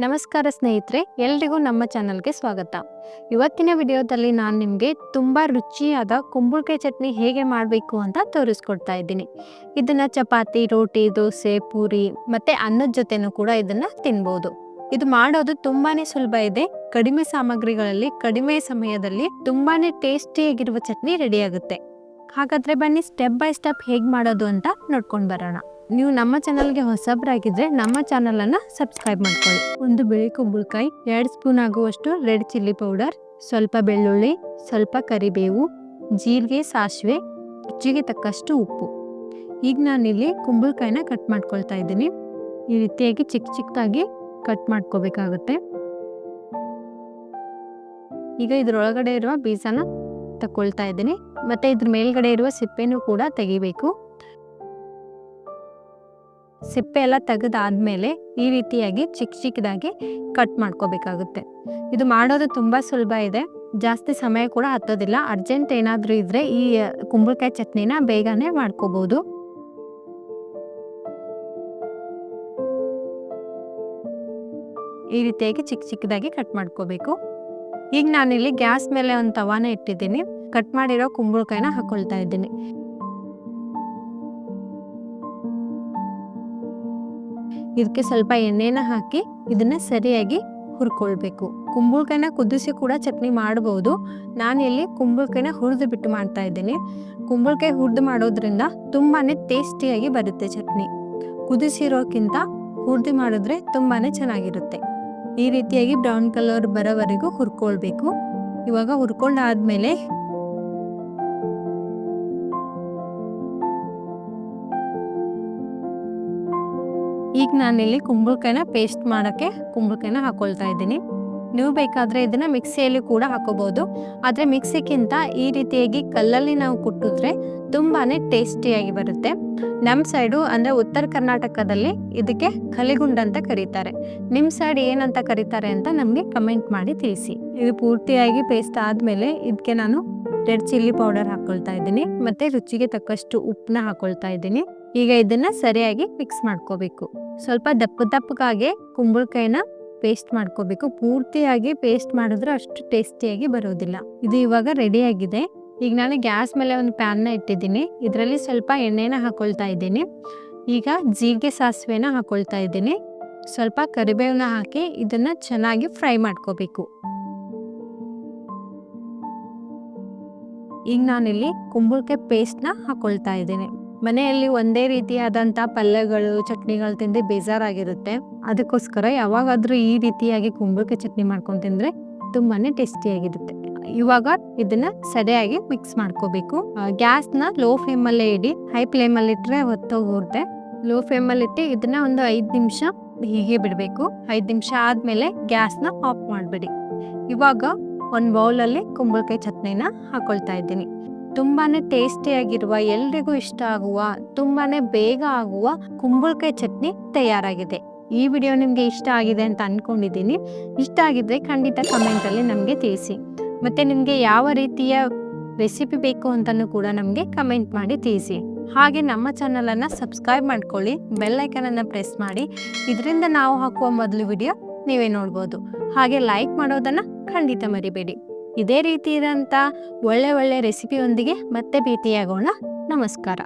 ನಮಸ್ಕಾರ ಸ್ನೇಹಿತರೆ, ಎಲ್ರಿಗೂ ನಮ್ಮ ಚಾನಲ್ಗೆ ಸ್ವಾಗತ. ಇವತ್ತಿನ ವಿಡಿಯೋದಲ್ಲಿ ನಾನು ನಿಮಗೆ ತುಂಬ ರುಚಿಯಾದ ಕುಂಬಳಕಾಯಿ ಚಟ್ನಿ ಹೇಗೆ ಮಾಡಬೇಕು ಅಂತ ತೋರಿಸ್ಕೊಡ್ತಾ ಇದ್ದೀನಿ. ಇದನ್ನು ಚಪಾತಿ, ರೋಟಿ, ದೋಸೆ, ಪೂರಿ ಮತ್ತು ಅನ್ನದ ಜೊತೆನೂ ಕೂಡ ಇದನ್ನು ತಿನ್ಬೋದು. ಇದು ಮಾಡೋದು ತುಂಬಾ ಸುಲಭ ಇದೆ. ಕಡಿಮೆ ಸಾಮಗ್ರಿಗಳಲ್ಲಿ ಕಡಿಮೆ ಸಮಯದಲ್ಲಿ ತುಂಬಾ ಟೇಸ್ಟಿಯಾಗಿರುವ ಚಟ್ನಿ ರೆಡಿ ಆಗುತ್ತೆ. ಹಾಗಾದರೆ ಬನ್ನಿ ಸ್ಟೆಪ್ ಬೈ ಸ್ಟೆಪ್ ಹೇಗೆ ಮಾಡೋದು ಅಂತ ನೋಡ್ಕೊಂಡು ಬರೋಣ. ನೀವು ನಮ್ಮ ಚಾನಲ್ಗೆ ಹೊಸಬ್ರಾಗಿದ್ರೆ ನಮ್ಮ ಚಾನಲನ್ನು ಸಬ್ಸ್ಕ್ರೈಬ್ ಮಾಡ್ಕೊಳ್ಳಿ. ಒಂದು ಬಿಳಿ ಕುಂಬಳಕಾಯಿ, 2 ಸ್ಪೂನ್ ಆಗುವಷ್ಟು ರೆಡ್ ಚಿಲ್ಲಿ ಪೌಡರ್, ಸ್ವಲ್ಪ ಬೆಳ್ಳುಳ್ಳಿ, ಸ್ವಲ್ಪ ಕರಿಬೇವು, ಜೀರಿಗೆ, ಸಾಸಿವೆ, ರುಚಿಗೆ ತಕ್ಕಷ್ಟು ಉಪ್ಪು. ಈಗ ನಾನಿಲ್ಲಿ ಕುಂಬಳಕಾಯಿನ ಕಟ್ ಮಾಡ್ಕೊಳ್ತಾ ಇದ್ದೀನಿ. ಈ ರೀತಿಯಾಗಿ ಚಿಕ್ಕದಾಗಿ ಕಟ್ ಮಾಡ್ಕೋಬೇಕಾಗುತ್ತೆ. ಈಗ ಇದರೊಳಗಡೆ ಇರುವ ಬೀಜನ ತಗೊಳ್ತಾ ಇದ್ದೀನಿ. ಮತ್ತು ಇದ್ರ ಮೇಲ್ಗಡೆ ಇರುವ ಸಿಪ್ಪೆನೂ ಕೂಡ ತೆಗಿಬೇಕು. ಸಿಪ್ಪೆ ಎಲ್ಲ ತೆಗೆದಾದ್ಮೇಲೆ ಈ ರೀತಿಯಾಗಿ ಚಿಕ್ಕದಾಗಿ ಕಟ್ ಮಾಡ್ಕೋಬೇಕಾಗುತ್ತೆ. ಇದು ಮಾಡೋದು ತುಂಬ ಸುಲಭ ಇದೆ, ಜಾಸ್ತಿ ಸಮಯ ಕೂಡ ಹತ್ತೋದಿಲ್ಲ. ಅರ್ಜೆಂಟ್ ಏನಾದರೂ ಇದ್ದರೆ ಈ ಕುಂಬಳಕಾಯಿ ಚಟ್ನಿನ ಬೇಗನೆ ಮಾಡ್ಕೋಬೋದು. ಈ ರೀತಿಯಾಗಿ ಚಿಕ್ಕದಾಗಿ ಕಟ್ ಮಾಡ್ಕೋಬೇಕು. ಈಗ ನಾನಿಲ್ಲಿ ಗ್ಯಾಸ್ ಮೇಲೆ ಒಂದು ತವಾನ ಇಟ್ಟಿದ್ದೀನಿ. ಕಟ್ ಮಾಡಿರೋ ಕುಂಬಳಕಾಯಿನ ಹಾಕೊಳ್ತಾ ಇದ್ದೀನಿ. ಇದಕ್ಕೆ ಸ್ವಲ್ಪ ಎಣ್ಣೆನ ಹಾಕಿ ಇದನ್ನ ಸರಿಯಾಗಿ ಹುರ್ಕೊಳ್ಬೇಕು. ಕುಂಬಳಕಾಯಿನ ಕುದಿಸಿ ಕೂಡ ಚಟ್ನಿ ಮಾಡಬಹುದು. ನಾನಿಲ್ಲಿ ಕುಂಬಳಕಾಯಿನ ಹುರಿದು ಬಿಟ್ಟು ಮಾಡ್ತಾ ಇದ್ದೀನಿ. ಕುಂಬಳಕಾಯಿ ಹುರಿದು ಮಾಡೋದ್ರಿಂದ ತುಂಬಾನೇ ಟೇಸ್ಟಿಯಾಗಿ ಬರುತ್ತೆ ಚಟ್ನಿ. ಕುದಿಸಿರೋಕ್ಕಿಂತ ಹುರಿದು ಮಾಡಿದ್ರೆ ತುಂಬಾನೇ ಚೆನ್ನಾಗಿರುತ್ತೆ. ಈ ರೀತಿಯಾಗಿ ಬ್ರೌನ್ ಕಲರ್ ಬರೋವರೆಗೂ ಹುರ್ಕೊಳ್ಬೇಕು. ಇವಾಗ ಹುರ್ಕೊಂಡಾದ್ಮೇಲೆ ಈಗ ನಾನಿಲ್ಲಿ ಕುಂಬಳಕಾಯಿನ ಪೇಸ್ಟ್ ಮಾಡೋಕ್ಕೆ ಕುಂಬಳಕಾಯಿನ ಹಾಕೊಳ್ತಾ ಇದ್ದೀನಿ. ನೀವು ಬೇಕಾದರೆ ಇದನ್ನು ಮಿಕ್ಸಿಯಲ್ಲಿ ಕೂಡ ಹಾಕೋಬಹುದು. ಆದರೆ ಮಿಕ್ಸಿಗಿಂತ ಈ ರೀತಿಯಾಗಿ ಕಲ್ಲಲ್ಲಿ ನಾವು ಕುಟ್ಟಿದ್ರೆ ತುಂಬಾ ಟೇಸ್ಟಿಯಾಗಿ ಬರುತ್ತೆ. ನಮ್ಮ ಸೈಡು ಅಂದರೆ ಉತ್ತರ ಕರ್ನಾಟಕದಲ್ಲಿ ಇದಕ್ಕೆ ಕಲಿಗುಂಡ ಅಂತ ಕರೀತಾರೆ. ನಿಮ್ಮ ಸೈಡ್ ಏನಂತ ಕರೀತಾರೆ ಅಂತ ನಮಗೆ ಕಮೆಂಟ್ ಮಾಡಿ ತಿಳಿಸಿ. ಇದು ಪೂರ್ತಿಯಾಗಿ ಪೇಸ್ಟ್ ಆದಮೇಲೆ ಇದಕ್ಕೆ ನಾನು ರೆಡ್ ಚಿಲ್ಲಿ ಪೌಡರ್ ಹಾಕೊಳ್ತಾ ಇದ್ದೀನಿ ಮತ್ತು ರುಚಿಗೆ ತಕ್ಕಷ್ಟು ಉಪ್ಪನ್ನ ಹಾಕೊಳ್ತಾ ಇದ್ದೀನಿ. ಈಗ ಇದನ್ನು ಸರಿಯಾಗಿ ಮಿಕ್ಸ್ ಮಾಡ್ಕೋಬೇಕು. ಸ್ವಲ್ಪ ದಪ್ಪಗಾಗಿ ಕುಂಬಳಕಾಯಿನ ಪೇಸ್ಟ್ ಮಾಡ್ಕೋಬೇಕು. ಪೂರ್ತಿಯಾಗಿ ಪೇಸ್ಟ್ ಮಾಡಿದ್ರೆ ಅಷ್ಟು ಟೇಸ್ಟಿಯಾಗಿ ಬರೋದಿಲ್ಲ. ಇದು ಇವಾಗ ರೆಡಿಯಾಗಿದೆ. ಈಗ ನಾನು ಗ್ಯಾಸ್ ಮೇಲೆ ಒಂದು ಪ್ಯಾನ್ನ ಇಟ್ಟಿದ್ದೀನಿ. ಇದರಲ್ಲಿ ಸ್ವಲ್ಪ ಎಣ್ಣೆನ ಹಾಕೊಳ್ತಾ ಇದ್ದೀನಿ. ಈಗ ಜೀರಿಗೆ, ಸಾಸಿವೆನ ಹಾಕೊಳ್ತಾ ಇದ್ದೀನಿ. ಸ್ವಲ್ಪ ಕರಿಬೇವನ್ನ ಹಾಕಿ ಇದನ್ನು ಚೆನ್ನಾಗಿ ಫ್ರೈ ಮಾಡ್ಕೋಬೇಕು. ಈಗ ನಾನಿಲ್ಲಿ ಕುಂಬಳಕಾಯಿ ಪೇಸ್ಟ್ನ ಹಾಕೊಳ್ತಾ ಇದ್ದೀನಿ. ಮನೆಯಲ್ಲಿ ಒಂದೇ ರೀತಿಯಾದಂಥ ಪಲ್ಯಗಳು, ಚಟ್ನಿಗಳು ತಿಂದು ಬೇಜಾರಾಗಿರುತ್ತೆ. ಅದಕ್ಕೋಸ್ಕರ ಯಾವಾಗಾದರೂ ಈ ರೀತಿಯಾಗಿ ಕುಂಬಳಕಾಯಿ ಚಟ್ನಿ ಮಾಡ್ಕೊಂಡು ತಿಂದರೆ ತುಂಬಾ ಟೇಸ್ಟಿಯಾಗಿರುತ್ತೆ. ಇವಾಗ ಇದನ್ನು ಸರಿಯಾಗಿ ಮಿಕ್ಸ್ ಮಾಡ್ಕೋಬೇಕು. ಗ್ಯಾಸ್ನ ಲೋ ಫ್ಲೇಮಲ್ಲೇ ಇಡಿ. ಹೈ ಫ್ಲೇಮಲ್ಲಿ ಇಟ್ಟರೆ ಹೊತ್ತೋಗುತ್ತೆ. ಲೋ ಫ್ಲೇಮಲ್ಲಿ ಇಟ್ಟು ಇದನ್ನು ಒಂದು 5 ನಿಮಿಷ ಹೀಗೆ ಬಿಡಬೇಕು. 5 ನಿಮಿಷ ಆದಮೇಲೆ ಗ್ಯಾಸ್ನ ಆಫ್ ಮಾಡಿಬಿಡಿ. ಇವಾಗ ಒಂದು ಬೌಲಲ್ಲಿ ಕುಂಬಳಕಾಯಿ ಚಟ್ನಿನ ಹಾಕೊಳ್ತಾ ಇದ್ದೀನಿ. ತುಂಬಾ ಟೇಸ್ಟಿಯಾಗಿರುವ, ಎಲ್ರಿಗೂ ಇಷ್ಟ ಆಗುವ, ತುಂಬಾ ಬೇಗ ಆಗುವ ಕುಂಬಳಕಾಯಿ ಚಟ್ನಿ ತಯಾರಾಗಿದೆ. ಈ ವಿಡಿಯೋ ನಿಮಗೆ ಇಷ್ಟ ಆಗಿದೆ ಅಂತ ಅಂದ್ಕೊಂಡಿದ್ದೀನಿ. ಇಷ್ಟ ಆಗಿದ್ರೆ ಖಂಡಿತ ಕಮೆಂಟಲ್ಲಿ ನಮಗೆ ತಿಳಿಸಿ. ಮತ್ತು ನಿಮಗೆ ಯಾವ ರೀತಿಯ ರೆಸಿಪಿ ಬೇಕು ಅಂತಲೂ ಕೂಡ ನಮಗೆ ಕಮೆಂಟ್ ಮಾಡಿ ತಿಳಿಸಿ. ಹಾಗೆ ನಮ್ಮ ಚಾನಲನ್ನು ಸಬ್ಸ್ಕ್ರೈಬ್ ಮಾಡ್ಕೊಳ್ಳಿ, ಬೆಲ್ ಐಕನನ್ನು ಪ್ರೆಸ್ ಮಾಡಿ. ಇದರಿಂದ ನಾವು ಹಾಕುವ ಮೊದಲು ವಿಡಿಯೋ ನೀವೇ ನೋಡ್ಬೋದು. ಹಾಗೆ ಲೈಕ್ ಮಾಡೋದನ್ನು ಖಂಡಿತ ಮರಿಬೇಡಿ. ಇದೇ ರೀತಿ ಇರೋಂಥ ಒಳ್ಳೆ ರೆಸಿಪಿಯೊಂದಿಗೆ ಮತ್ತೆ ಭೇಟಿಯಾಗೋಣ. ನಮಸ್ಕಾರ.